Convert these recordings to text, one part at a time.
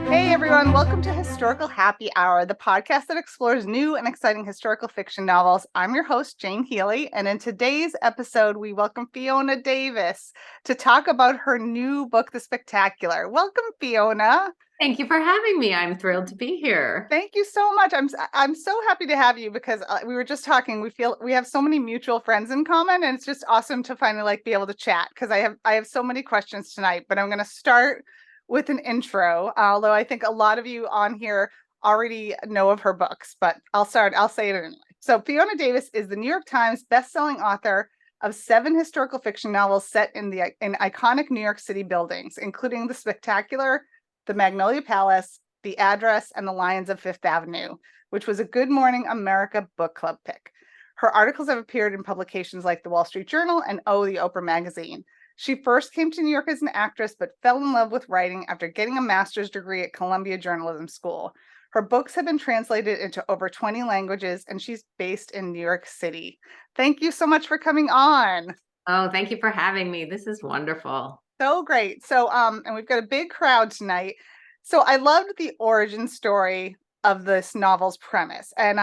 Hey everyone, welcome to Historical Happy Hour, the podcast that explores new and exciting historical fiction novels. I'm your host, Jane Healey, and in today's episode, we welcome Fiona Davis to talk about her new book, The Spectacular. Welcome, Fiona. Thank you for having me. I'm thrilled to be here. Thank you so much. I'm so happy to have you because we were just talking. We feel we have so many mutual friends in common, and it's just awesome to finally be able to chat because I have so many questions tonight. But I'm going to start with an intro, although I think a lot of you on here already know of her books, but I'll say it anyway. So Fiona Davis is the New York Times bestselling author of 7 historical fiction novels set in iconic New York City buildings, including The Spectacular, The Magnolia Palace, The Address, and The Lions of Fifth Avenue, which was a Good Morning America book club pick. Her articles have appeared in publications like The Wall Street Journal and the Oprah magazine. She first came to New York as an actress, but fell in love with writing after getting a master's degree at Columbia Journalism School. Her books have been translated into over 20 languages, and she's based in New York City. Thank you so much for coming on. Oh, thank you for having me. This is wonderful. So great. So, and we've got a big crowd tonight. So I loved the origin story of this novel's premise. And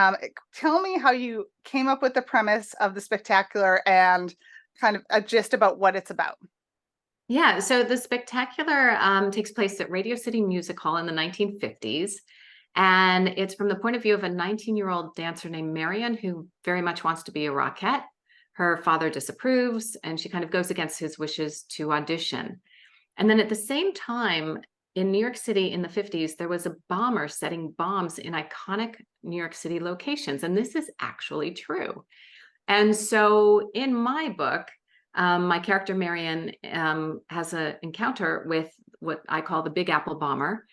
tell me how you came up with the premise of The Spectacular and kind of a gist about what it's about. Yeah, so The Spectacular takes place at Radio City Music Hall in the 1950s. And it's from the point of view of a 19-year-old dancer named Marion who very much wants to be a rockette. Her father disapproves, and she kind of goes against his wishes to audition. And then at the same time, in New York City in the 50s, there was a bomber setting bombs in iconic New York City locations. And this is actually true. And so in my book, my character Marion has an encounter with what I call the Big Apple bomber.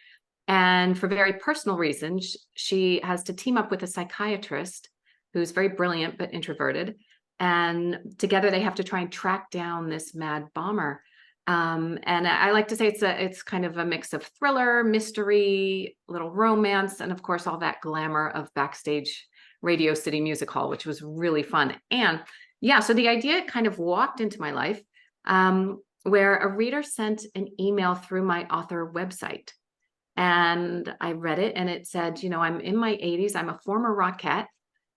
And for very personal reasons, she has to team up with a psychiatrist who's very brilliant but introverted. And together they have to try and track down this mad bomber. And I like to say it's kind of a mix of thriller, mystery, little romance, and of course all that glamour of backstage Radio City Music Hall, which was really fun. And yeah, so the idea kind of walked into my life where a reader sent an email through my author website. And I read it and it said, I'm in my 80s. I'm a former rockette.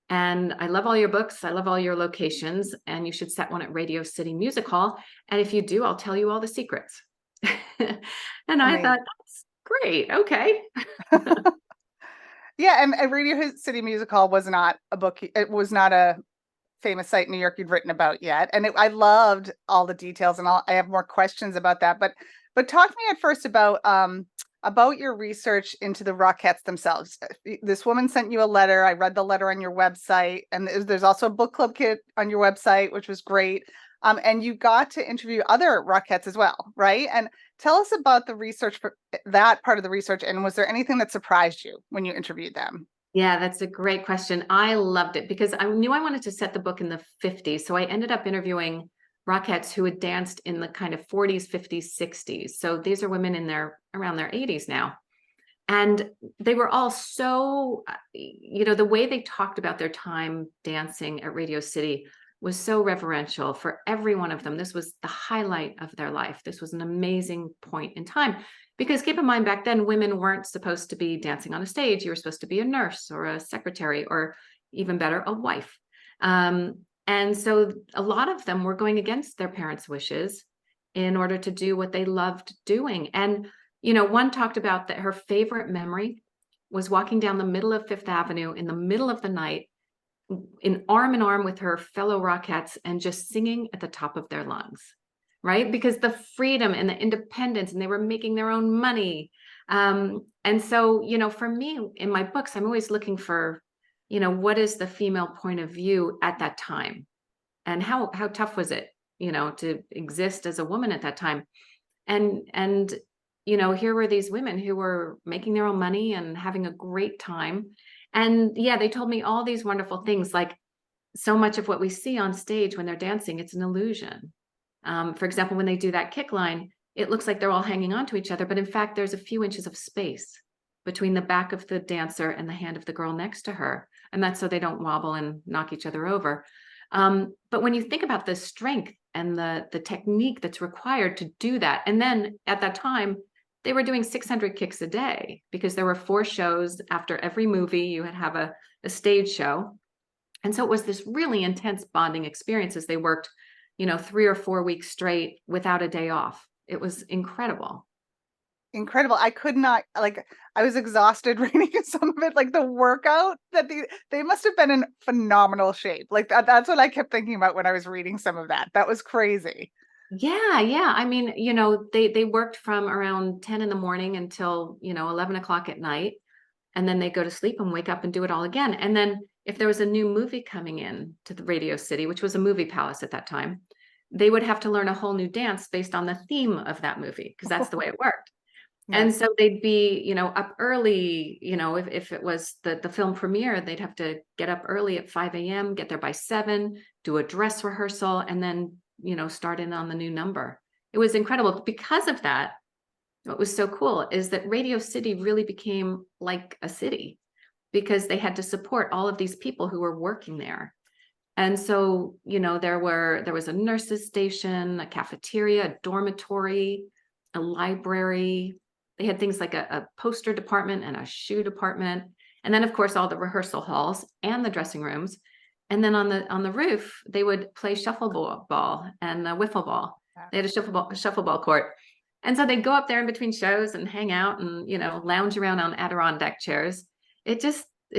And I love all your books. I love all your locations. And you should set one at Radio City Music Hall. And if you do, I'll tell you all the secrets. And I thought, that's great. Okay. Yeah, and Radio City Music Hall was not a book. It was not a famous site in New York you'd written about yet. And I loved all the details, and I have more questions about that. But talk to me at first about your research into the Rockettes themselves. This woman sent you a letter. I read the letter on your website, and there's also a book club kit on your website, which was great. And you got to interview other Rockettes as well, right? And tell us about the research for that part of the research. And was there anything that surprised you when you interviewed them? Yeah, that's a great question. I loved it because I knew I wanted to set the book in the 50s. So I ended up interviewing Rockettes who had danced in the kind of 40s, 50s, 60s. So these are women in around their 80s now. And they were all so, the way they talked about their time dancing at Radio City was so reverential for every one of them. This was the highlight of their life. This was an amazing point in time. Because keep in mind, back then, women weren't supposed to be dancing on a stage. You were supposed to be a nurse or a secretary, or even better, a wife. And so a lot of them were going against their parents' wishes in order to do what they loved doing. And, one talked about that her favorite memory was walking down the middle of Fifth Avenue in the middle of the night, in arm with her fellow Rockettes, and just singing at the top of their lungs. Right? Because the freedom and the independence, and they were making their own money. And so, for me in my books, I'm always looking for, what is the female point of view at that time? And how tough was it, to exist as a woman at that time? And here were these women who were making their own money and having a great time. And yeah, they told me all these wonderful things, like so much of what we see on stage when they're dancing, it's an illusion. For example, when they do that kick line, it looks like they're all hanging on to each other, but in fact, there's a few inches of space between the back of the dancer and the hand of the girl next to her. And that's so they don't wobble and knock each other over. But when you think about the strength and the technique that's required to do that. And then at that time, they were doing 600 kicks a day because there were 4 shows after every movie. You would have a stage show. And so it was this really intense bonding experience as they worked, 3 or 4 weeks straight without a day off. It was incredible. Incredible. I could not, like, I was exhausted reading some of it, like the workout that they must have been in phenomenal shape. Like that's what I kept thinking about when I was reading some of that. That was crazy. Yeah, yeah. I mean, they worked from around 10 in the morning until, 11 o'clock at night. And then they go to sleep and wake up and do it all again. And then if there was a new movie coming in to the Radio City, which was a movie palace at that time, they would have to learn a whole new dance based on the theme of that movie, because that's the way it worked. And Yes. so they'd be, up early, if it was the film premiere, they'd have to get up early at 5 a.m., get there by 7, do a dress rehearsal, and then, start in on the new number. It was incredible. Because of that, what was so cool is that Radio City really became like a city because they had to support all of these people who were working there. And so, there was a nurse's station, a cafeteria, a dormitory, a library. They had things like a poster department and a shoe department. And then, of course, all the rehearsal halls and the dressing rooms. And then on the roof, they would play shuffleball and wiffle ball. They had a shuffleball court. And so they'd go up there in between shows and hang out and, lounge around on Adirondack chairs. It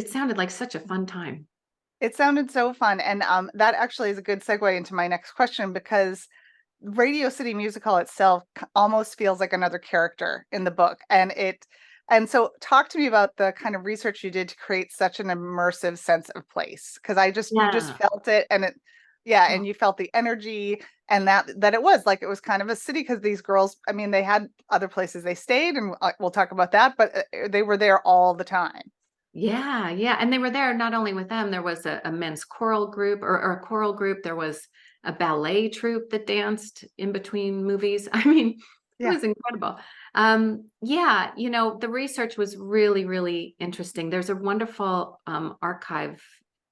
sounded like such a fun time. It sounded so fun. And that actually is a good segue into my next question, because Radio City Music Hall itself almost feels like another character in the book. And so talk to me about the kind of research you did to create such an immersive sense of place. Because you just felt it, and and you felt the energy, and that it was kind of a city, because these girls, I mean, they had other places they stayed, and we'll talk about that, but they were there all the time. Yeah, yeah. And they were there not only with them, there was a men's choral group or a choral group. There was a ballet troupe that danced in between movies. I mean, it was incredible. The research was really, really interesting. There's a wonderful archive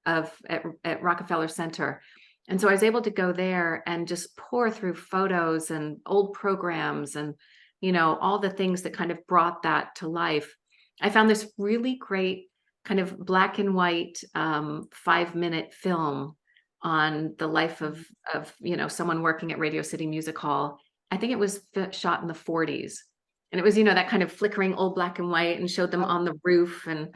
at Rockefeller Center. And so I was able to go there and just pour through photos and old programs and, all the things that kind of brought that to life. I found this really great kind of black and white 5-minute film on the life of someone working at Radio City Music Hall. I think it was shot in the 40s. And it was, that kind of flickering old black and white, and showed them on the roof and,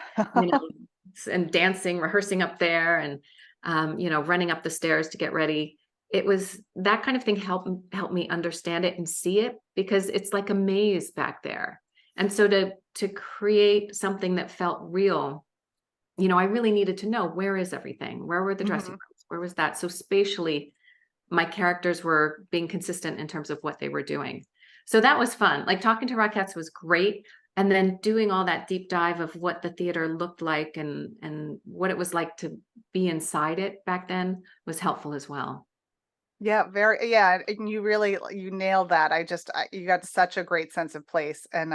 and dancing, rehearsing up there, and, running up the stairs to get ready. It was that kind of thing helped me understand it and see it, because it's like a maze back there. And so to create something that felt real, I really needed to know, where is everything? Where were the dressing rooms? Where was that? So spatially, my characters were being consistent in terms of what they were doing. So that was fun. Like, talking to Rockettes was great. And then doing all that deep dive of what the theater looked like and what it was like to be inside it back then was helpful as well. Yeah, and you nailed that. You got such a great sense of place, and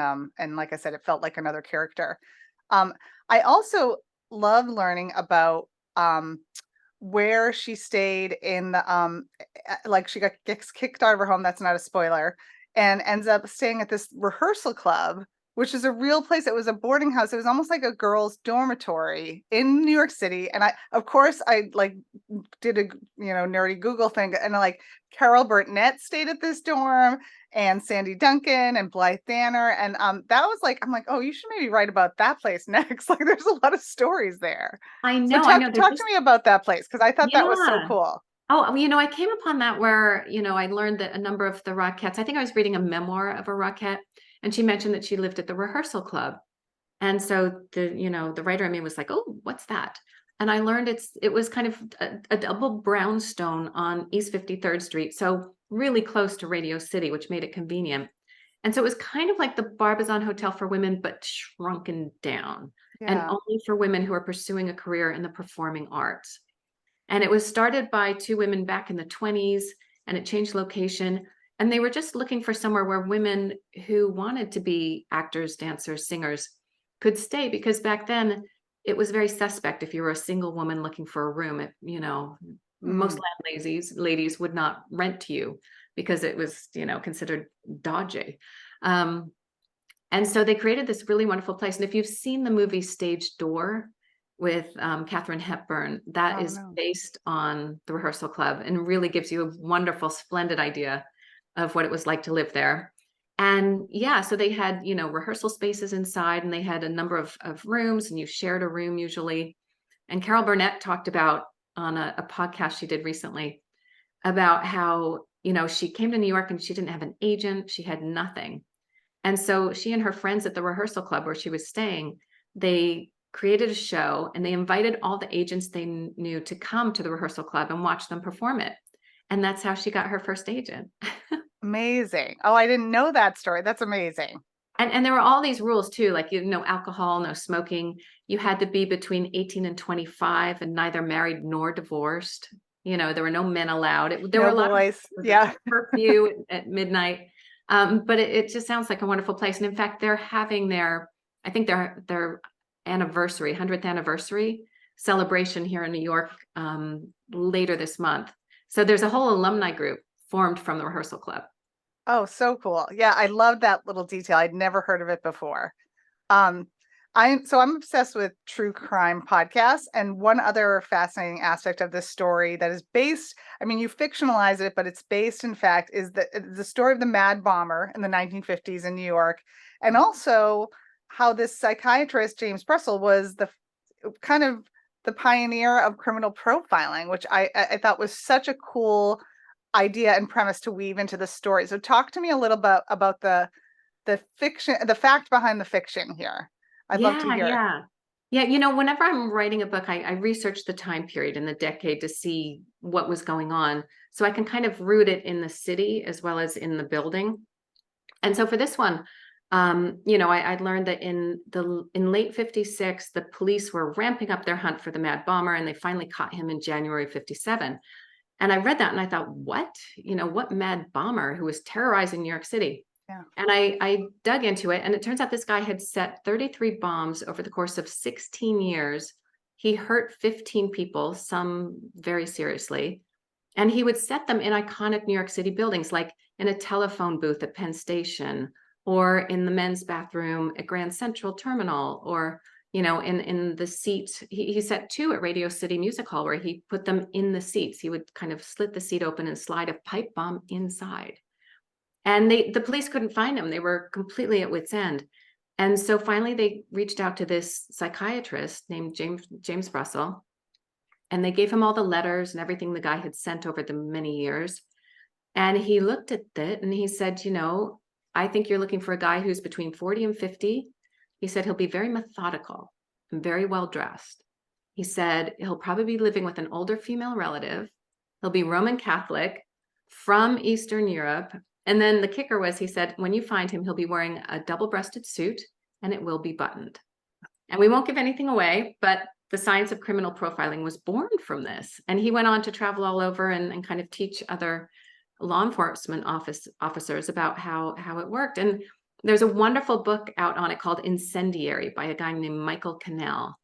like I said, it felt like another character. I also love learning about where she stayed in the like she gets kicked out of her home. That's not a spoiler, and ends up staying at this rehearsal club, which is a real place. It was a boarding house. It was almost like a girls' dormitory in New York City. And of course, I did a nerdy Google thing, and Carol Burnett stayed at this dorm, and Sandy Duncan and Blythe Danner, and that was I'm like, oh, you should maybe write about that place next. There's a lot of stories there. I know. So talk to me about that place, because I thought that was so cool. Oh, I came upon that where, I learned that a number of the Rockettes, I think I was reading a memoir of a Rockette, and she mentioned that she lived at the rehearsal club. And so the writer in me was like, oh, what's that? And I learned it was kind of a double brownstone on East 53rd Street. So really close to Radio City, which made it convenient. And so it was kind of like the Barbizon Hotel for women, but shrunken down, and only for women who are pursuing a career in the performing arts. And it was started by 2 women back in the 20s, and it changed location. And they were just looking for somewhere where women who wanted to be actors, dancers, singers could stay, because back then it was very suspect if you were a single woman looking for a room. most ladies would not rent to you because it was, considered dodgy. And so they created this really wonderful place. And if you've seen the movie Stage Door with Katharine Hepburn, that Oh, is no. based on the rehearsal club and really gives you a wonderful, splendid idea of what it was like to live there. And yeah, so they had, rehearsal spaces inside, and they had a number of rooms, and you shared a room usually. And Carol Burnett talked about on a podcast she did recently about how, she came to New York and she didn't have an agent. She had nothing. And so she and her friends at the rehearsal club where she was staying, they created a show and they invited all the agents they knew to come to the rehearsal club and watch them perform it. And that's how she got her first agent. Amazing. Oh, I didn't know that story. That's amazing. And there were all these rules too, like, no alcohol, no smoking. You had to be between 18 and 25 and neither married nor divorced. There were no men allowed. There were No a lot boys. of Yeah. curfew at midnight. But it just sounds like a wonderful place. And in fact, they're having their 100th anniversary celebration here in New York later this month. So there's a whole alumni group formed from the rehearsal club. Oh, so cool. Yeah, I love that little detail. I'd never heard of it before. Um, I'm obsessed with true crime podcasts, and one other fascinating aspect of this story that is based, I mean, you fictionalize it, but it's based in fact, is the story of the mad bomber in the 1950s in New York, and also how this psychiatrist, James Russell, was the kind of the pioneer of criminal profiling, which I thought was such a cool idea and premise to weave into the story. So talk to me a little bit about the fiction, the fact behind the fiction here. I'd love to hear. Yeah. Whenever I'm writing a book, I research the time period and the decade to see what was going on. So I can kind of root it in the city as well as in the building. And so for this one, I'd learned that in late 56, the police were ramping up their hunt for the mad bomber, and they finally caught him in January 57. And I read that and I thought, what mad bomber who was terrorizing New York City? Yeah. And I dug into it, and it turns out this guy had set 33 bombs over the course of 16 years. He hurt 15 people, some very seriously. And he would set them in iconic New York City buildings, like in a telephone booth at Penn Station, or in the men's bathroom at Grand Central Terminal, or in the seat. He set 2 at Radio City Music Hall where he put them in the seats. He would kind of slit the seat open and slide a pipe bomb inside. And the police couldn't find him. They were completely at wit's end. And so finally they reached out to this psychiatrist named James Russell, and they gave him all the letters and everything the guy had sent over the many years. And he looked at it and he said, I think you're looking for a guy who's between 40 and 50. He said he'll be very methodical and very well dressed. He said he'll probably be living with an older female relative. He'll be Roman Catholic from Eastern Europe. And then the kicker was, he said, when you find him, he'll be wearing a double-breasted suit and it will be buttoned. And we won't give anything away, but the science of criminal profiling was born from this. And he went on to travel all over and kind of teach other law enforcement officers about how it worked. And there's a wonderful book out on it called Incendiary by a guy named Michael Cannell.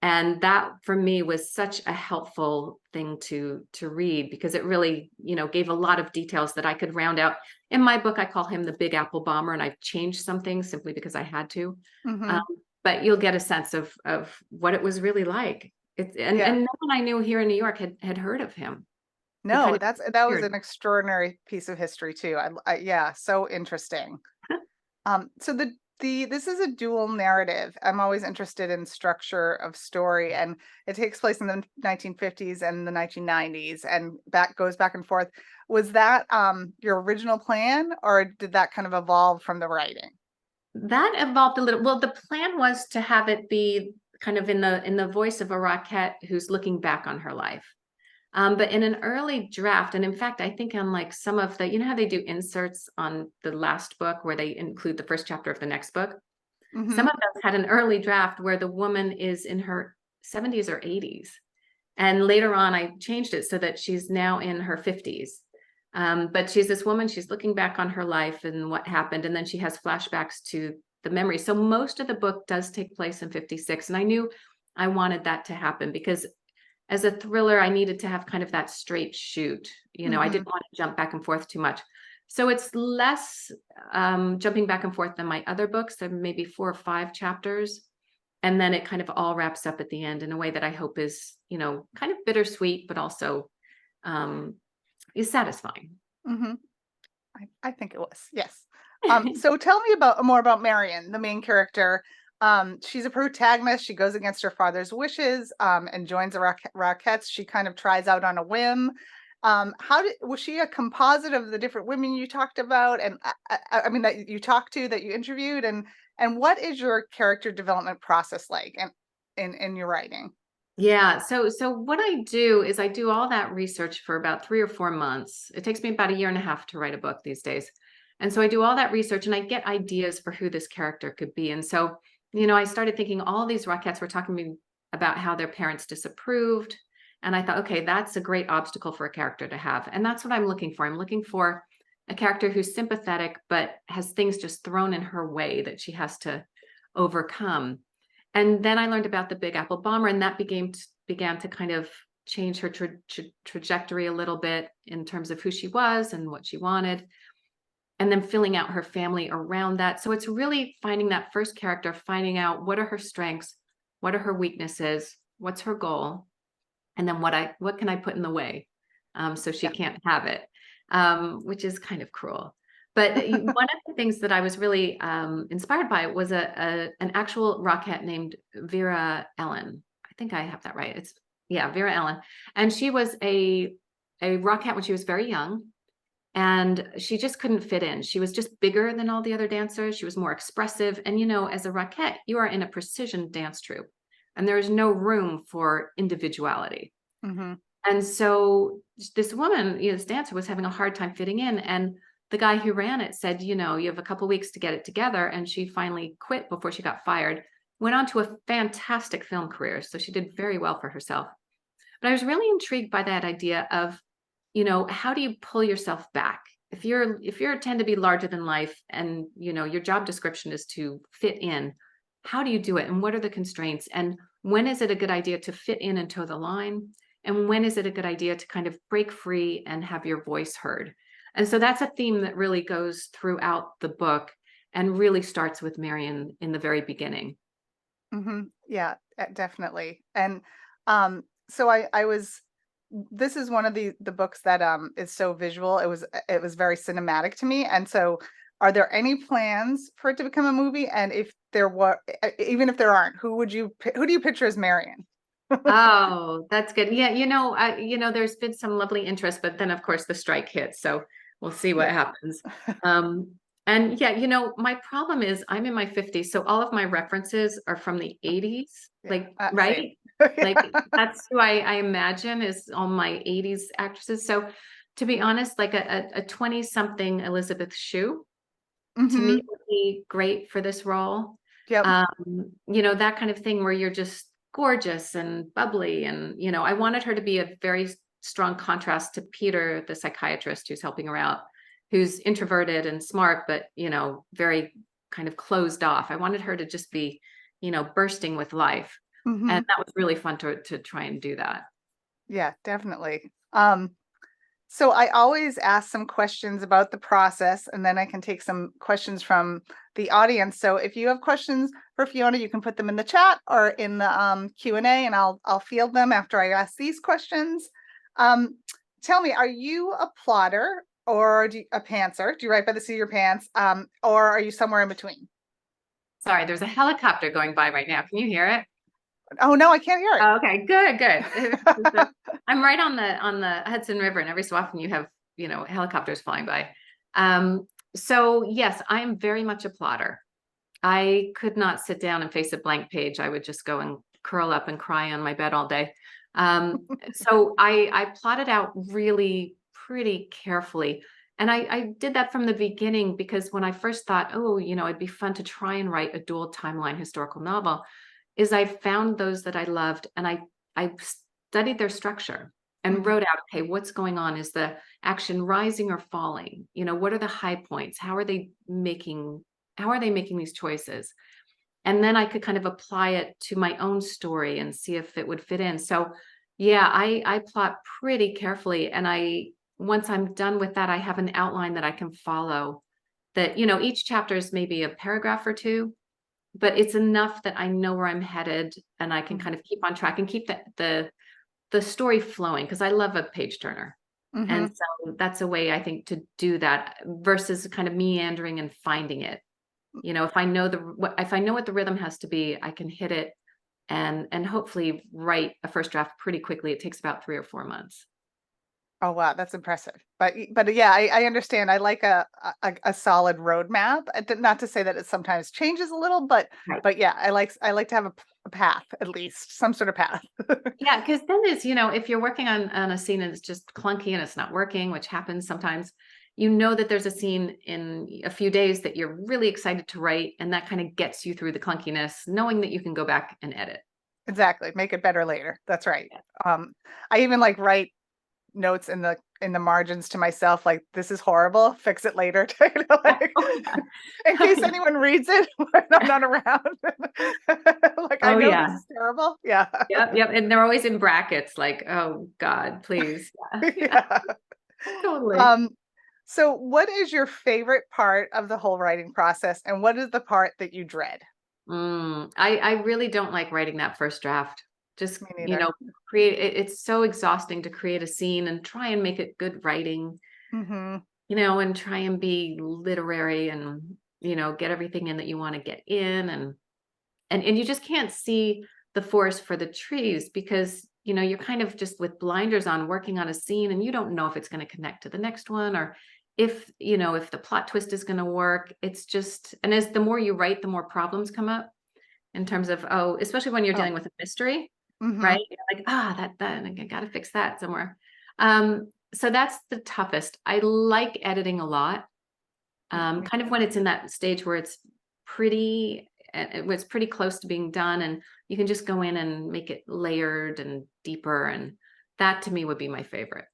And that for me was such a helpful thing to read, because it really, gave a lot of details that I could round out. In my book, I call him the Big Apple Bomber, and I've changed some things simply because I had to. Mm-hmm. But you'll get a sense of what it was really like. And no one I knew here in New York had heard of him. No, that was an extraordinary piece of history too. Yeah, so interesting. So this is a dual narrative. I'm always interested in structure of story, and it takes place in the 1950s and the 1990s, and goes back and forth. Was that your original plan, or did that kind of evolve from the writing? That evolved a little. Well, the plan was to have it be kind of in the voice of a Rockette who's looking back on her life. But in an early draft, and in fact, I think on like some of the, how they do inserts on the last book where they include the first chapter of the next book. Mm-hmm. Some of those had an early draft where the woman is in her 70s or 80s. And later on, I changed it so that she's now in her 50s. But she's this woman, she's looking back on her life and what happened. And then she has flashbacks to the memory. So most of the book does take place in 56. And I knew I wanted that to happen because as a thriller, I needed to have kind of that straight shoot. You know, I Mm-hmm. didn't want to jump back and forth too much. So it's less jumping back and forth than my other books. There may be 4 or 5 chapters. And then it kind of all wraps up at the end in a way that I hope is, you know, kind of bittersweet, but also is satisfying. Mm-hmm. I think it was, yes. So tell me more about Marion, the main character. She's a protagonist. She goes against her father's wishes, and joins the Rockettes. She kind of tries out on a whim. Was she a composite of the different women you talked about, and I mean that you talked to, that you interviewed, and what is your character development process like in your writing? Yeah. So what I do is I do all that research for about 3 or 4 months. It takes me about a year and a half to write a book these days. And so I do all that research and I get ideas for who this character could be. And so, you know, I started thinking all these Rockettes were talking to me about how their parents disapproved. And I thought, okay, that's a great obstacle for a character to have. And that's what I'm looking for. I'm looking for a character who's sympathetic, but has things just thrown in her way that she has to overcome. And then I learned about the Big Apple bomber, and that began to kind of change her trajectory a little bit in terms of who she was and what she wanted, and then filling out her family around that. So it's really finding that first character, finding out what are her strengths, what are her weaknesses, what's her goal, and then what can I put in the way, so she Yeah. can't have it, which is kind of cruel. But one of the things that I was really inspired by was an actual Rockette named Vera Ellen. I think I have that right. Vera Ellen. And she was a Rockette when she was very young. And she just couldn't fit in. She was just bigger than all the other dancers. She was more expressive. And, you know, as a Rockette, you are in a precision dance troupe. And there is no room for individuality. Mm-hmm. And so this woman, you know, this dancer was having a hard time fitting in. And the guy who ran it said, you know, you have a couple weeks to get it together. And she finally quit before she got fired, went on to a fantastic film career. So she did very well for herself. But I was really intrigued by that idea of, you know, how do you pull yourself back? If you're tend to be larger than life and, you know, your job description is to fit in, how do you do it? And what are the constraints? And when is it a good idea to fit in and toe the line? And when is it a good idea to kind of break free and have your voice heard? And so that's a theme that really goes throughout the book and really starts with Marion in the very beginning. Mm-hmm. Yeah, definitely. And so I was this is one of the books that is so visual. It was very cinematic to me. And so are there any plans for it to become a movie? And if there were, even if there aren't, who do you picture as Marion? Oh, that's good. Yeah, you know, there's been some lovely interest, but then of course the strike hits, so we'll see what Yeah. happens. And yeah, you know, my problem is I'm in my 50s, so all of my references are from the 80s, Yeah. like, Same. right? Like that's who I imagine is all my 80s actresses. So to be honest, like a 20-something Elizabeth Shue to me Mm-hmm. would be great for this role. Yep. You know, that kind of thing where you're just gorgeous and bubbly. And, you know, I wanted her to be a very strong contrast to Peter, the psychiatrist who's helping her out, who's introverted and smart, but, you know, very kind of closed off. I wanted her to just be, you know, bursting with life. Mm-hmm. And that was really fun to try and do that. Yeah, definitely. So I always ask some questions about the process, and then I can take some questions from the audience. So if you have questions for Fiona, you can put them in the chat or in the Q&A, and I'll field them after I ask these questions. Tell me, are you a plotter or a pantser? Do you write by the seat of your pants? Or are you somewhere in between? Sorry, there's a helicopter going by right now. Can you hear it? Oh no, I can't hear it. Oh, okay, good. I'm right on the Hudson River, and every so often you have, you know, helicopters flying by. So yes, I am very much a plotter. I could not sit down and face a blank page. I would just go and curl up and cry on my bed all day. So I plotted out really pretty carefully. And I did that from the beginning because when I first thought, oh, you know, it'd be fun to try and write a dual timeline historical novel, is I found those that I loved and I studied their structure and wrote out, okay, what's going on? Is the action rising or falling? You know, what are the high points? How are they making these choices? And then I could kind of apply it to my own story and see if it would fit in. So Yeah, I plot pretty carefully, and once I'm done with that, I have an outline that I can follow. That, each chapter is maybe a paragraph or two, but it's enough that I know where I'm headed, and I can kind of keep on track and keep the story flowing, because I love a page turner. And Mm-hmm. so that's a way I think to do that versus kind of meandering and finding it. If I know if I know what the rhythm has to be, I can hit it and hopefully write a first draft pretty quickly. It takes about 3 or 4 months. Oh wow, that's impressive. But yeah, I understand. I like a solid roadmap. Not to say that it sometimes changes a little, Right. but yeah, I like to have a path, at least some sort of path. Yeah, because then if you're working on a scene and it's just clunky and it's not working, which happens sometimes, that there's a scene in a few days that you're really excited to write, and that kind of gets you through the clunkiness, knowing that you can go back and edit. Exactly. Make it better later. That's right. Um, I even like write notes in the margins to myself, like this is horrible. Fix it later. Yeah. Like, Oh, yeah. in Oh, case yeah. anyone reads it when I'm not around. Like I Oh, know this yeah. is terrible. Yeah. Yep, yep. And they're always in brackets, like, oh God, please. Yeah, yeah, Yeah. totally. Um, so what is your favorite part of the whole writing process, and what is the part that you dread? I really don't like writing that first draft. Just, Me neither. create it's so exhausting to create a scene and try and make it good writing, Hmm. and try and be literary and, get everything in that you want to get in, and you just can't see the forest for the trees because, you're kind of just with blinders on working on a scene, and you don't know if it's going to connect to the next one, or if the plot twist is going to work. It's just, and as the more you write, the more problems come up in terms of, oh, especially when you're Oh. dealing with a mystery, Hmm. right? You're like, that I got to fix that somewhere. So that's the toughest. I like editing a lot. Me Kind of too. when it's in that stage where it's pretty, where it's pretty close to being done, and you can just go in and make it layered and deeper, and that to me would be my favorite.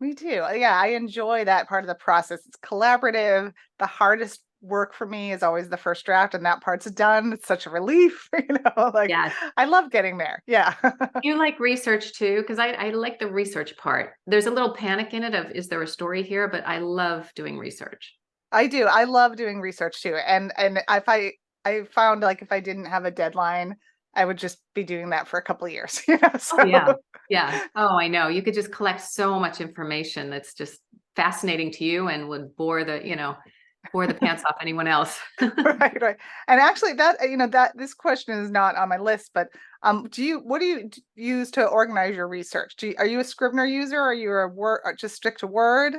Me too. Yeah, I enjoy that part of the process. It's collaborative. The hardest work for me is always the first draft, and that part's done. It's such a relief, like Yeah. I love getting there. Yeah. You like research too? Because I like the research part. There's a little panic in it of, is there a story here? But I love doing research. I do. I love doing research too. And if I found like if I didn't have a deadline, I would just be doing that for a couple of years, Oh, yeah. So Yeah. Oh, I know. You could just collect so much information that's just fascinating to you and would bore the pants off anyone else. right, right. And actually that that this question is not on my list, but what do you use to organize your research? Are you a Scrivener user? Are you a Word, just stick to Word?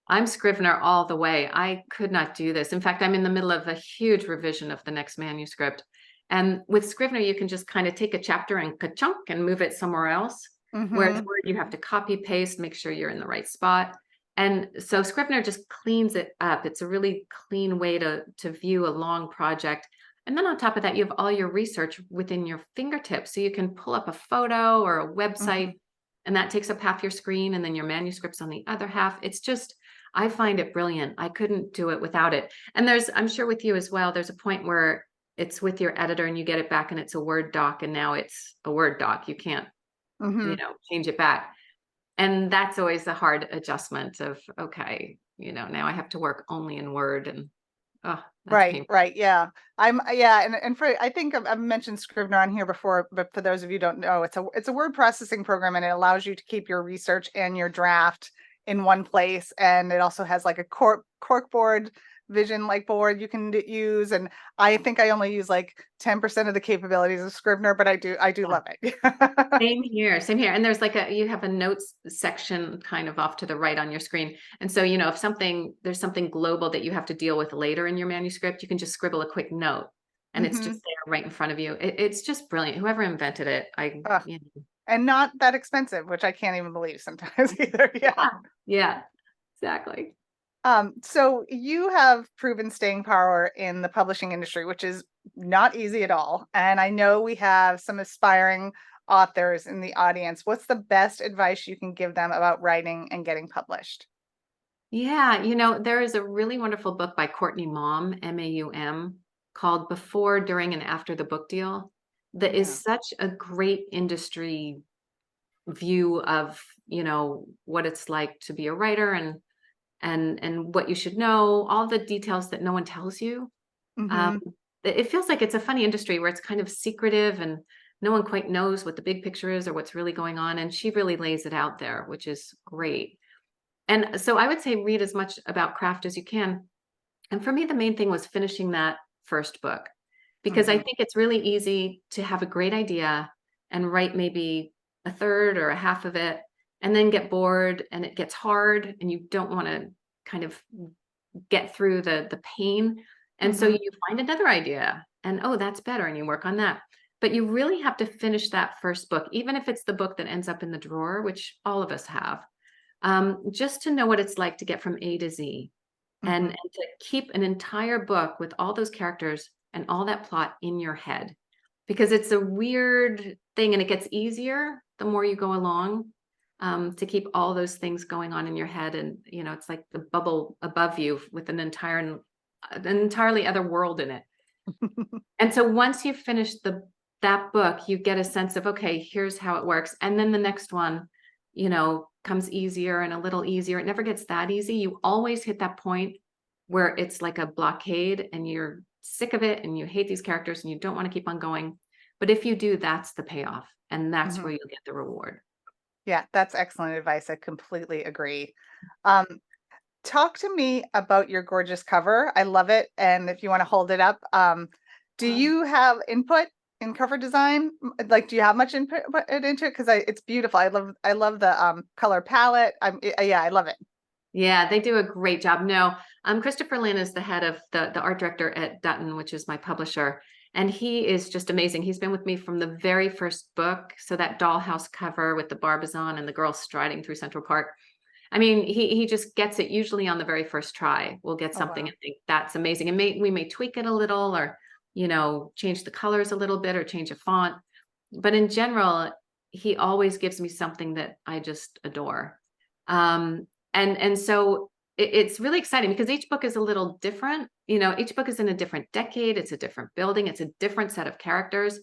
I'm Scrivener all the way. I could not do this. In fact, I'm in the middle of a huge revision of the next manuscript. And with Scrivener, you can just kind of take a chapter and ka-chunk and move it somewhere else. Whereas Mm-hmm. Word, you have to copy paste, make sure you're in the right spot. And so Scrivener just cleans it up. It's a really clean way to view a long project. And then on top of that, you have all your research within your fingertips. So you can pull up a photo or a Mm-hmm. website, and that takes up half your screen, and then your manuscript's on the other half. It's just, I find it brilliant. I couldn't do it without it. And I'm sure with you as well, there's a point where it's with your editor and you get it back and it's a Word doc, and now it's a Word doc. You can't, Mm-hmm. change it back. And that's always the hard adjustment of, okay, now I have to work only in Word, and oh, that's Right, painful. right. Yeah. Yeah, and for I think I've mentioned Scrivener on here before, but for those of you who don't know, it's a word processing program, and it allows you to keep your research and your draft in one place. And it also has like a corkboard vision like board you can use. And I think I only use like 10% of the capabilities of Scrivener, but I do love it. Same here, same here. And there's you have a notes section kind of off to the right on your screen. And so, if there's something global that you have to deal with later in your manuscript, you can just scribble a quick note, and it's Hmm. just there right in front of you. It's just brilliant. Whoever invented it, And not that expensive, which I can't even believe sometimes either. Yeah. yeah, yeah, exactly. So you have proven staying power in the publishing industry, which is not easy at all. And I know we have some aspiring authors in the audience. What's the best advice you can give them about writing and getting published? Yeah, there is a really wonderful book by Courtney Maum, Maum, called Before, During, and After the Book Deal, that Yeah. is such a great industry view of, what it's like to be a writer and what you should know, all the details that no one tells you. Um, Hmm. it feels like it's a funny industry where it's kind of secretive and no one quite knows what the big picture is or what's really going on. And she really lays it out there, which is great. And so I would say read as much about craft as you can. And for me, the main thing was finishing that first book, because I Hmm. think it's really easy to have a great idea and write maybe a third or a half of it and then get bored and it gets hard and you don't want to kind of get through the pain. And so Hmm. you find another idea and, oh, that's better. And you work on that. But you really have to finish that first book, even if it's the book that ends up in the drawer, which all of us have, just to know what it's like to get from A to Z and Hmm. to keep an entire book with all those characters and all that plot in your head. Because it's a weird thing and it gets easier the more you go along, to keep all those things going on in your head. And, it's like the bubble above you with an entirely other world in it. And so once you've finished that book, you get a sense of, okay, here's how it works. And then the next one, comes easier and a little easier. It never gets that easy. You always hit that point where it's like a blockade and you're sick of it and you hate these characters and you don't want to keep on going. But if you do, that's the payoff. And that's Hmm. where you'll get the reward. Yeah, that's excellent advice. I completely agree. Um, Talk to me about your gorgeous cover. I love it. And if you want to hold it up, do you have input in cover design? Like, do you have much input into it? Because it's beautiful. I love the color palette. Yeah, I love it. Yeah, they do a great job. No, Christopher Lynn is the head of the art director at Dutton, which is my publisher. And he is just amazing. He's been with me from the very first book. So that dollhouse cover with the Barbizon and the girl striding through Central Park. I mean, he just gets it usually on the very first try. We'll get Oh, something wow. and think that's amazing. And we may tweak it a little or, change the colors a little bit or change a font. But in general, he always gives me something that I just adore. And so it's really exciting because each book is a little different. Each book is in a different decade. It's a different building. It's a different set of characters.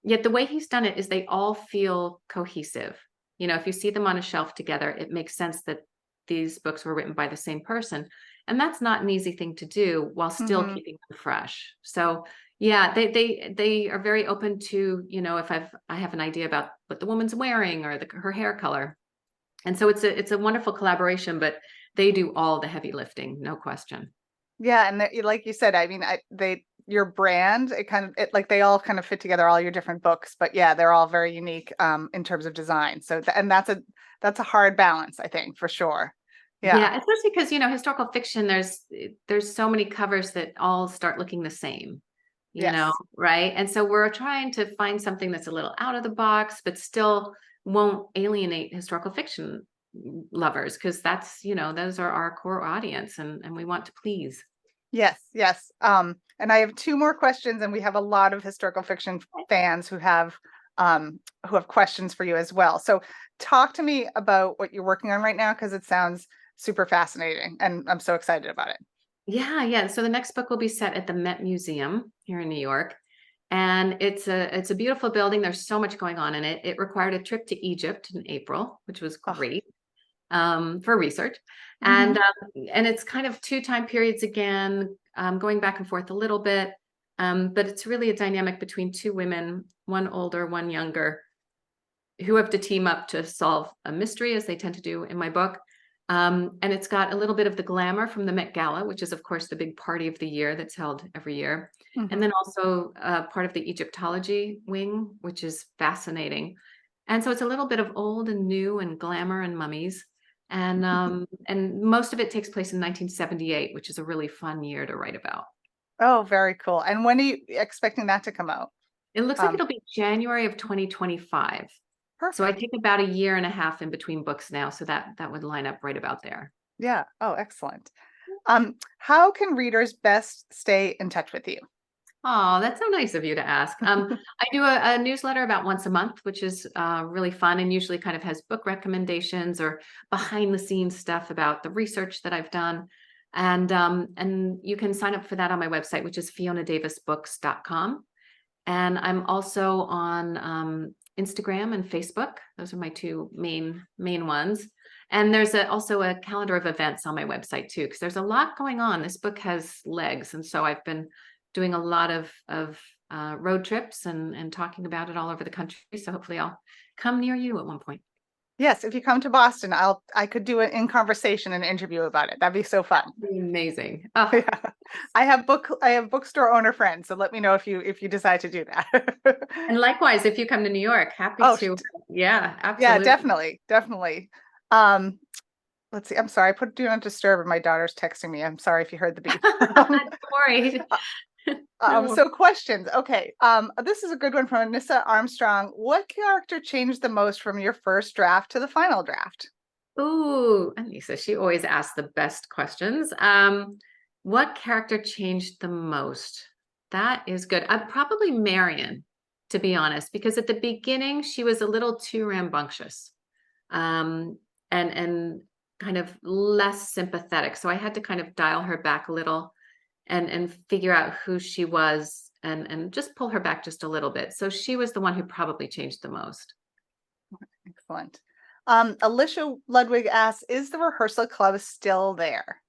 Yet the way he's done it is they all feel cohesive. If you see them on a shelf together, it makes sense that these books were written by the same person. And that's not an easy thing to do while still Hmm. keeping them fresh. So yeah, they are very open to, if I have an idea about what the woman's wearing or her hair color. And so it's a wonderful collaboration, but they do all the heavy lifting, no question. Yeah, and like you said, I mean, your brand, it they all kind of fit together, all your different books, but yeah, they're all very unique in terms of design. So and that's a hard balance, I think, for sure. Yeah. Yeah, especially because, historical fiction, there's so many covers that all start looking the same, Yes. right? And so we're trying to find something that's a little out of the box, but still won't alienate historical fiction lovers because those are our core audience and we want to please. Yes, yes. And I have two more questions, and we have a lot of historical fiction fans who have questions for you as well. So talk to me about what you're working on right now, because it sounds super fascinating and I'm so excited about it. Yeah, yeah. So the next book will be set at the Met Museum here in New York. And it's a beautiful building. There's so much going on in it. It required a trip to Egypt in April, which was Oh, great, for research. And hmm. and it's kind of two time periods again, going back and forth a little bit. But it's really a dynamic between two women, one older, one younger, who have to team up to solve a mystery, as they tend to do in my book. And it's got a little bit of the glamour from the Met Gala, which is, of course, the big party of the year that's held every year. And Hmm. then also part of the Egyptology wing, which is fascinating. And so it's a little bit of old and new and glamour and mummies. And most of it takes place in 1978, which is a really fun year to write about. Oh, very cool. And when are you expecting that to come out? It looks like Um, it'll be January of 2025. So I Perfect. take about a year and a half in between books now, so that would line up right about there. Yeah. Oh, excellent. How can readers best stay in touch with you? Oh, that's so nice of you to ask. I do a newsletter about once a month, which is really fun and usually kind of has book recommendations or behind the scenes stuff about the research that I've done. And you can sign up for that on my website, which is fionadavisbooks.com. And I'm also on Instagram and Facebook. Those are my two main ones. And there's also a calendar of events on my website too, because there's a lot going on. This book has legs. And so I've been doing a lot of road trips and talking about it all over the country. So hopefully I'll come near you at one point. Yes, if you come to Boston, I could do an in conversation and interview about it. That'd be so fun. That'd be amazing. Oh, Yeah. I have bookstore owner friends, so let me know if you decide to do that. and likewise, if you come to New York, happy Oh, to. Yeah, yeah, absolutely. definitely. Let's see. I'm sorry. I put do not disturb and my daughter's texting me. I'm sorry if you heard the beep. Don't worry. No. So questions. Okay. This is a good one from Anissa Armstrong. What character changed the most from your first draft to the final draft? Ooh, Anissa, she always asks the best questions. What character changed the most? That is good. Probably Marion, to be honest, because at the beginning she was a little too rambunctious, and kind of less sympathetic. So I had to kind of dial her back a little and figure out who she was and just pull her back just a little bit. So she was the one who probably changed the most. Excellent. Alicia Ludwig asks, is the rehearsal club still there?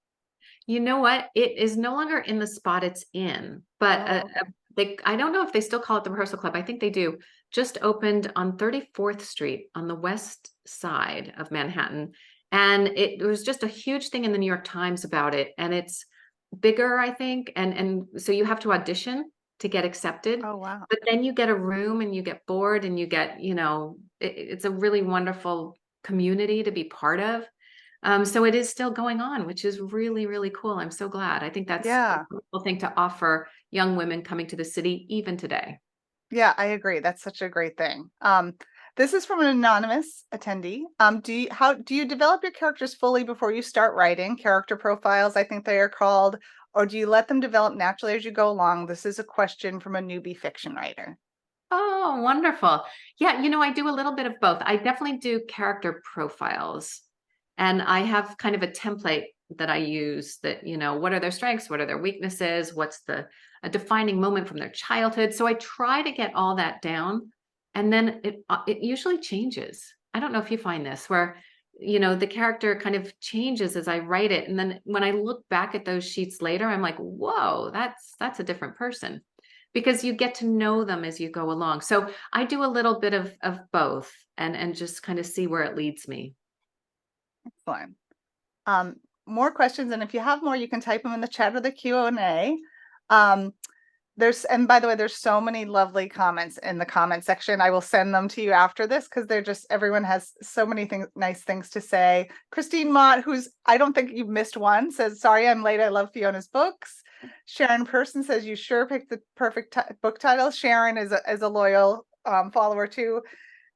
You know what? It is no longer in the spot it's in, but I don't know if they still call it the rehearsal club. I think they do. Just opened on 34th Street on the west side of Manhattan. And it was just a huge thing in the New York Times about it. And it's bigger, I think. And so you have to audition to get accepted. Oh, wow. But then you get a room and you get board and you get, it's a really wonderful community to be part of. So it is still going on, which is really, really cool. I'm so glad. I think that's a cool thing to offer young women coming to the city even today. Yeah, I agree. That's such a great thing. This is from an anonymous attendee. How do you develop your characters fully before you start writing? Character profiles, I think they are called, or do you let them develop naturally as you go along? This is a question from a newbie fiction writer. Oh, wonderful. Yeah, I do a little bit of both. I definitely do character profiles. And I have kind of a template that I use that, what are their strengths? What are their weaknesses? What's a defining moment from their childhood? So I try to get all that down. And then it usually changes. I don't know if you find this where, the character kind of changes as I write it. And then when I look back at those sheets later, I'm like, whoa, that's a different person, because you get to know them as you go along. So I do a little bit of both and just kind of see where it leads me. Excellent. More questions, and if you have more, you can type them in the chat or the Q&A. And by the way, there's so many lovely comments in the comment section. I will send them to you after this because everyone has so many nice things to say. Christine Mott, I don't think you've missed one, says, sorry, I'm late. I love Fiona's books. Sharon Person says, you sure picked the perfect book title. Sharon is a loyal follower too.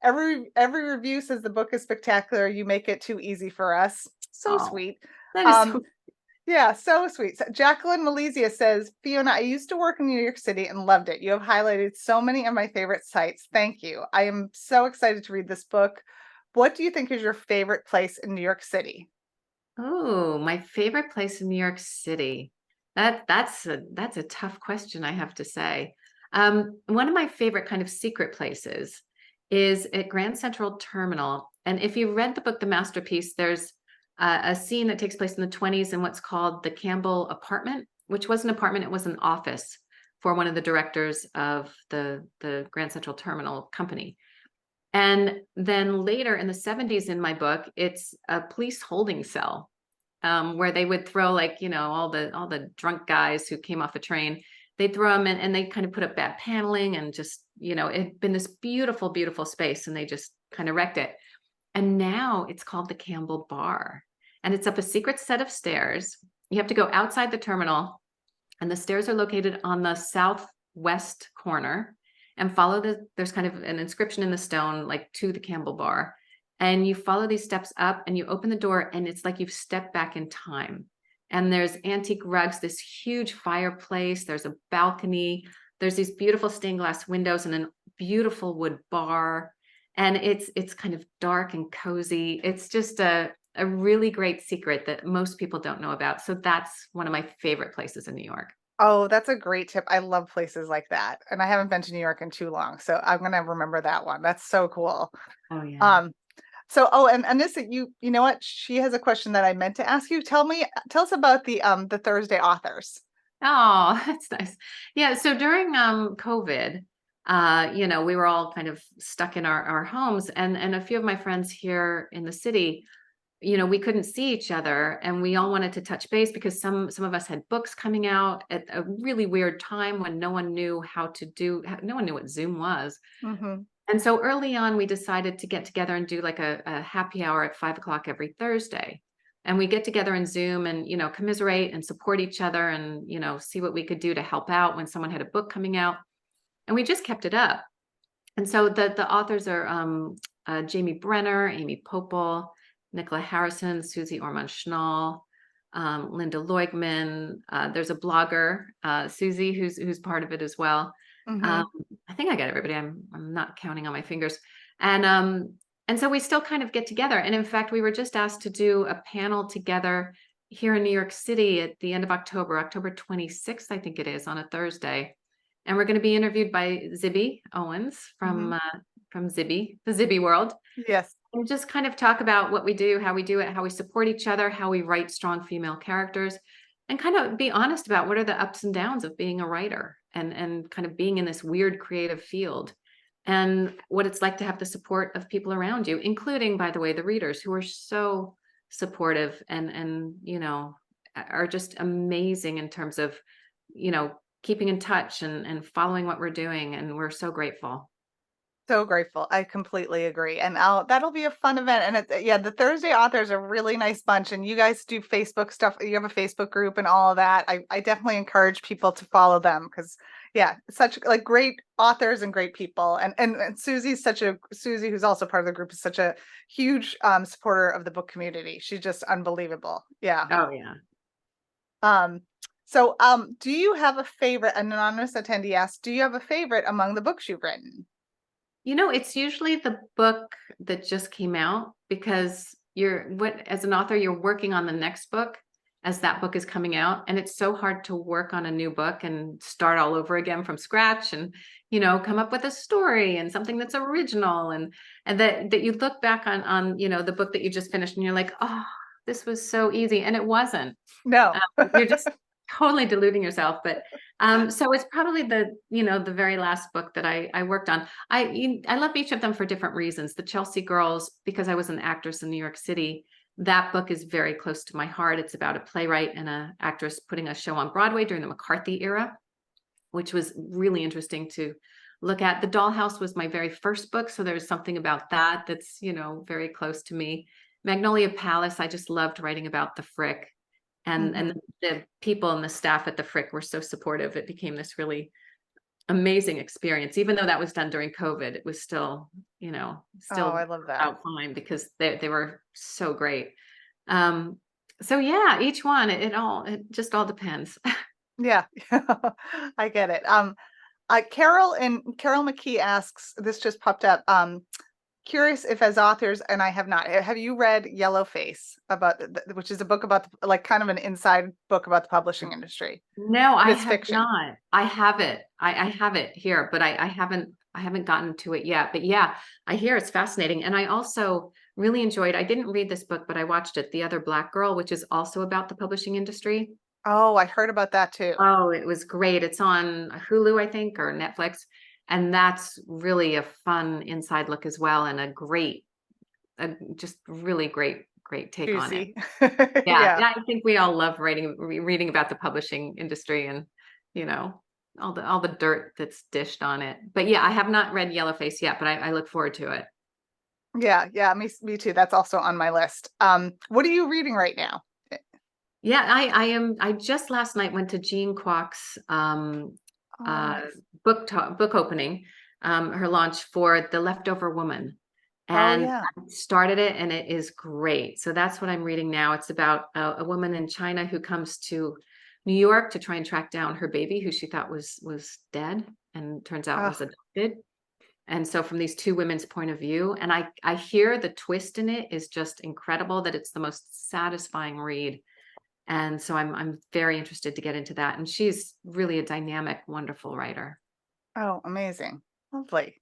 Every review says the book is spectacular. You make it too easy for us. So sweet. That is so yeah, so sweet. So Jacqueline Malaysia says, Fiona, I used to work in New York City and loved it. You have highlighted so many of my favorite sites. Thank you. I am so excited to read this book. What do you think is your favorite place in New York City? Oh, my favorite place in New York City. That's a tough question, I have to say. One of my favorite kind of secret places is at Grand Central Terminal. And if you read the book, The Masterpiece, there's a scene that takes place in the 1920s in what's called the Campbell apartment, which was an apartment. It was an office for one of the directors of the Grand Central Terminal company. And then later in the 1970s in my book, it's a police holding cell where they would throw all the drunk guys who came off a train. They'd throw them in and they kind of put up bad paneling and just, it had been this beautiful, beautiful space and they just kind of wrecked it. And now it's called the Campbell Bar. And it's up a secret set of stairs. You have to go outside the terminal. And the stairs are located on the southwest corner. And there's kind of an inscription in the stone, to the Campbell Bar. And you follow these steps up and you open the door and it's like you've stepped back in time. And there's antique rugs, this huge fireplace. There's a balcony. There's these beautiful stained glass windows and a beautiful wood bar. And it's kind of dark and cozy. It's just a really great secret that most people don't know about. So that's one of my favorite places in New York. Oh, that's a great tip. I love places like that. And I haven't been to New York in too long, so I'm gonna remember that one. That's so cool. Oh yeah. Um, so and Anissa, you know what? She has a question that I meant to ask you. Tell us about the Thursday authors. Oh, that's nice. Yeah. So during COVID, we were all kind of stuck in our homes, and a few of my friends here in the city, we couldn't see each other, and we all wanted to touch base because some of us had books coming out at a really weird time when no one knew no one knew what Zoom was. Hmm. And so early on, we decided to get together and do like a happy hour at 5 o'clock every Thursday. And we get together in Zoom and, commiserate and support each other and, see what we could do to help out when someone had a book coming out. And we just kept it up. And so the authors are Jamie Brenner, Amy Popel, Nicola Harrison, Susie Orman Schnall, Linda Leugman. There's a blogger, Susie, who's part of it as well. Um, Hmm. I think I got everybody. I'm not counting on my fingers. And so we still kind of get together. And in fact, we were just asked to do a panel together here in New York City at the end of October, October 26th, I think it is, on a Thursday. And we're going to be interviewed by Zibby Owens Hmm. from Zibby, the Zibby world, Yes. and just kind of talk about what we do, how we do it, how we support each other, how we write strong female characters, and kind of be honest about what are the ups and downs of being a writer and kind of being in this weird creative field, and what it's like to have the support of people around you, including, by the way, the readers who are so supportive and are just amazing in terms of keeping in touch and following what we're doing, and we're so grateful. So grateful. I completely agree. And that'll be a fun event. And yeah, the Thursday authors are a really nice bunch. And you guys do Facebook stuff. You have a Facebook group and all of that. I definitely encourage people to follow them because yeah, such like great authors and great people. And Susie, who's also part of the group, is such a huge supporter of the book community. She's just unbelievable. Yeah. Oh yeah. Um, do you have a favorite? An anonymous attendee asked, do you have a favorite among the books you've written? It's usually the book that just came out because as an author, you're working on the next book as that book is coming out. And it's so hard to work on a new book and start all over again from scratch and, come up with a story and something that's original and that you look back on, the book that you just finished and you're like, oh, this was so easy. And it wasn't. No. You're just totally deluding yourself. But so it's probably the very last book that I worked on. I love each of them for different reasons. The Chelsea Girls, because I was an actress in New York City, that book is very close to my heart. It's about a playwright and an actress putting a show on Broadway during the McCarthy era, which was really interesting to look at. The Dollhouse was my very first book, so there's something about that that's very close to me. Magnolia Palace, I just loved writing about the Frick, and Mhm. the people and the staff at the Frick were so supportive. It became this really amazing experience. Even though that was done during COVID, it was still, Oh, still I love that. out fine because they were so great. Um, so yeah, each one, it just all depends. Yeah. I get it. Carol McKee asks, this just popped up. Curious if as authors, and I have not, have you read Yellowface which is a book about like kind of an inside book about the publishing industry, No, but I it's have fiction. not. I have it. I have it here, but I haven't gotten to it yet. But yeah, I hear it's fascinating. And I also really enjoyed, I didn't read this book, but I watched it, The Other Black Girl, which is also about the publishing industry. Oh, I heard about that too. Oh, it was great. It's on Hulu, I think, or Netflix. And that's really a fun inside look as well, and just really great take on it. Juicy. Yeah, Yeah. I think we all love reading about the publishing industry and all the dirt that's dished on it. But yeah, I have not read Yellowface yet, but I look forward to it. Yeah. Yeah. Me too. That's also on my list. What are you reading right now? Yeah, I just last night went to Jean Kwok's Oh, uh nice. book opening, her launch for The Leftover Woman. Oh, And yeah. I started it and it is great. So that's what I'm reading now. It's about a woman in China who comes to New York to try and track down her baby who she thought was dead and turns out Oh, was adopted. And so from these two women's point of view, and I hear the twist in it is just incredible, that it's the most satisfying read. And so I'm very interested to get into that. And she's really a dynamic, wonderful writer. Oh, amazing. Lovely.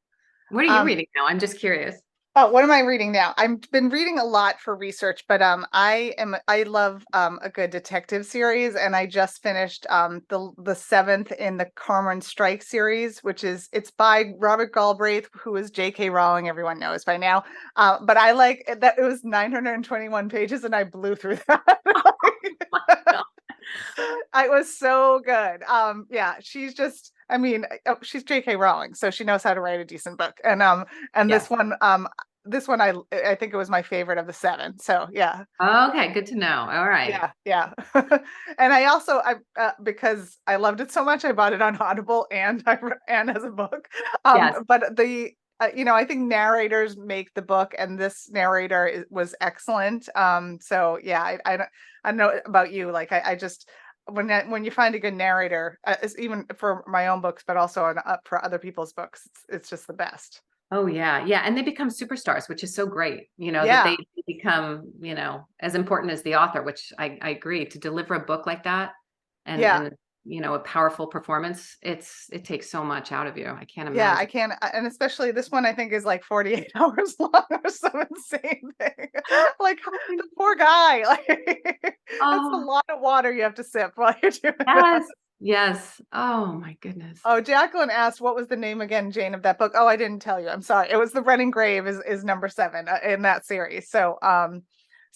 What are you Um, reading now? I'm just curious. Oh, what am I reading now? I've been reading a lot for research, but I love a good detective series, and I just finished the seventh in the Cormoran Strike series, which is it's by Robert Galbraith, who is J.K. Rowling, everyone knows by now. But I like that it was 921 pages, and I blew through that. It was so good. Yeah, she's just. I mean, she's J.K. Rowling, so she knows how to write a decent book. And Yes. this one I think it was my favorite of the seven. So yeah. Okay, good to know. All right. Yeah. And I also because I loved it so much, I bought it on Audible and as a book. Yes. But the I think narrators make the book, and this narrator was excellent. So yeah, I don't know about you. Like I just when you find a good narrator, it's even for my own books, but also for other people's books, it's just the best. Oh yeah. Yeah. And they become superstars, which is so great, that Yeah, they become, as important as the author, which I agree to deliver a book like that yeah. and a powerful performance. It takes so much out of you. I can't Yeah, I imagine. can't, and especially this one, I think is like 48 hours long or some insane thing. Like the poor guy, like that's a Oh, lot of water you have to sip while you're doing that. yes. Yes. Oh my goodness. Oh, Jacqueline asked, what was the name again, Jane, of that book? Oh, I didn't tell you. I'm sorry. It was The Running Grave is number 7 in that series. So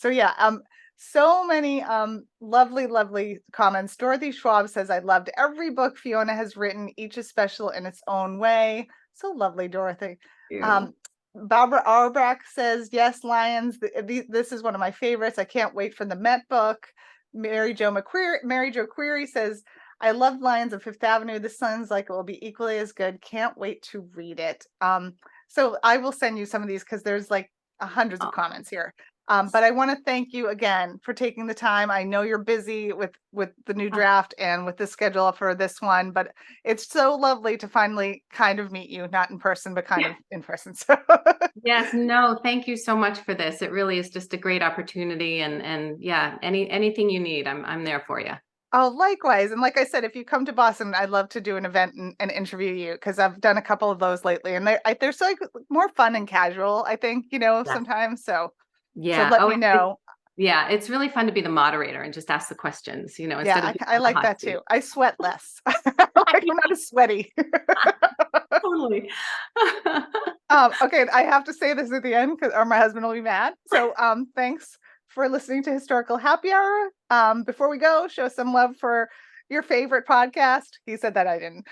yeah, so many lovely, lovely comments. Dorothy Schwab says, I loved every book Fiona has written. Each is special in its own way. So lovely, Dorothy. You. Um, Barbara Auerbach says, yes, Lions. This is one of my favorites. I can't wait for the Met book. Mary Jo Query says, I love Lions of Fifth Avenue. This sounds like it will be equally as good. Can't wait to read it. So I will send you some of these because there's like hundreds of Oh, comments here. But I want to thank you again for taking the time. I know you're busy with the new draft and with the schedule for this one, but it's so lovely to finally kind of meet you, not in person, but kind of in person. So yes, no, thank you so much for this. It really is just a great opportunity and yeah, anything you need, I'm there for you. oh, likewise. And like I said, if you come to Boston, I'd love to do an event and interview you because I've done a couple of those lately, and they're so like, more fun and casual, I think, Yeah. sometimes. So Yeah. let Oh, me know. yeah, it's really fun to be the moderator and just ask the questions, Yeah, instead of being I on the like hot that seat. too. I sweat less. Like I'm not as sweaty. Totally. Okay, I have to say this at the end because or my husband will be mad. So thanks for listening to Historical Happy Hour. Before we go, show some love for your favorite podcast. He said that I didn't.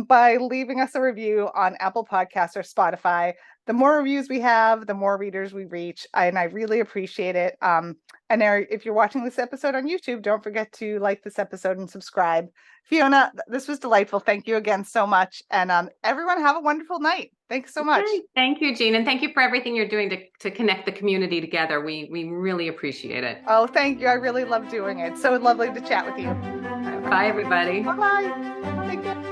By leaving us a review on Apple Podcasts or Spotify. The more reviews we have, the more readers we reach, and I really appreciate it. And if you're watching this episode on YouTube, don't forget to like this episode and subscribe. Fiona, this was delightful. Thank you again so much. And everyone have a wonderful night. Thanks so much. Okay. Thank you, Jean. And thank you for everything you're doing to connect the community together. We really appreciate it. Oh, thank you. I really love doing it. So lovely to chat with you. Bye, everybody. Bye-bye. Take care.